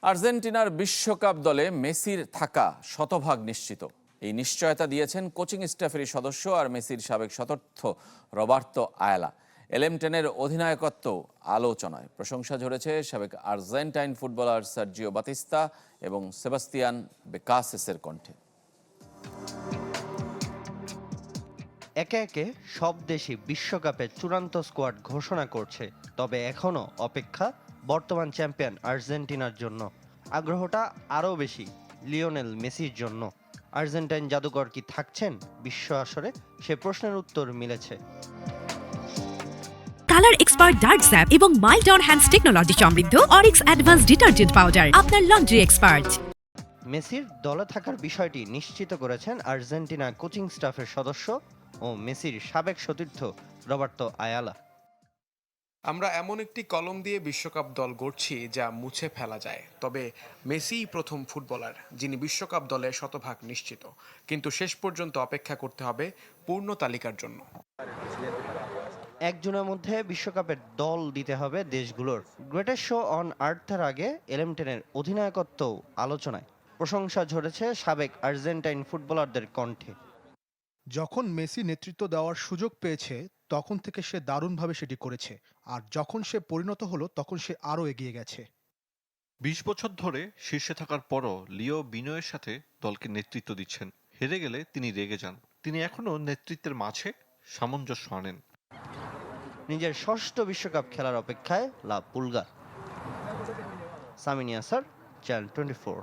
আর্জেন্টিনার বিশ্বকাপ দলে মেসির থাকা শতভাগ নিশ্চিত। এই নিশ্চয়তা দিয়েছেন কোচিং স্টাফের সদস্য আর মেসির সাবেক সতীর্থ রবার্তো আয়ালা। এলেমটেনের অধিনায়কত্ব আলোচনায় প্রশংসা ঝরেছে সাবেক আর্জেন্টাইন ফুটবলার সার্জিও বাতিস্তা এবং সেবাস্তিয়ান বেকাসেসের কণ্ঠে। একে একে সব দেশই বিশ্বকাপের চূড়ান্ত স্কোয়াড ঘোষণা করছে, তবে এখনও অপেক্ষা বর্তমান চ্যাম্পিয়ন আর্জেন্টিনার জন্য। আগ্রহটা আরও বেশি লিওনেল মেসির জন্য। আর্জেন্টাইন জাদুকর কি থাকছেন বিশ্ব আসরে, সে প্রশ্নের উত্তর মিলেছে। কালার এক্সপার্ট ডার্ক স্যাপ এবং মাইল্ড অন হ্যান্ডস টেকনোলজি সমৃদ্ধ অরিক্স অ্যাডভান্স ডিটারজেন্ট পাউডার আপনার লন্ড্রি এক্সপার্ট। মেসির দলে থাকার বিষয়টি নিশ্চিত করেছেন আর্জেন্টিনা কোচিং স্টাফের সদস্য ও মেসির সাবেক সতীর্থ রবার্তো আয়ালা। আমরা এমন একটি কলম দিয়ে বিশ্বকাপ দল গড়ছি যা মুছে ফেলা যায়, তবে মেসিই প্রথম ফুটবলার যিনি বিশ্বকাপ দলে শতভাগ নিশ্চিত। কিন্তু শেষ পর্যন্ত অপেক্ষা করতে হবে পূর্ণ তালিকার জন্য। একজনের মধ্যে বিশ্বকাপের দল দিতে হবে দেশগুলোর। গ্রেটেস্ট শো অন আর্থের আগে এলেমটেনের অধিনায়কত্ব আলোচনায় প্রশংসা ঝরেছে সাবেক আর্জেন্টাইন ফুটবলারদের কণ্ঠে। যখন মেসি নেতৃত্ব দেওয়ার সুযোগ পেয়েছে তখন থেকে সে দারুণভাবে সেটি করেছে, আর যখন সে পরিণত হলো তখন সে আরও এগিয়ে গেছে। ২০ বছর ধরে শীর্ষে থাকার পরও লিও বিনয়ের সাথে দলকে নেতৃত্ব দিচ্ছেন। হেরে গেলে তিনি রেগে যান, তিনি এখনও নেতৃত্বের মাঝে সামঞ্জস্য আনেন। নিজের ষষ্ঠ বিশ্বকাপ খেলার অপেক্ষায় লা পুলগা। সামিনিয়া স্যার, চ্যানেল 24।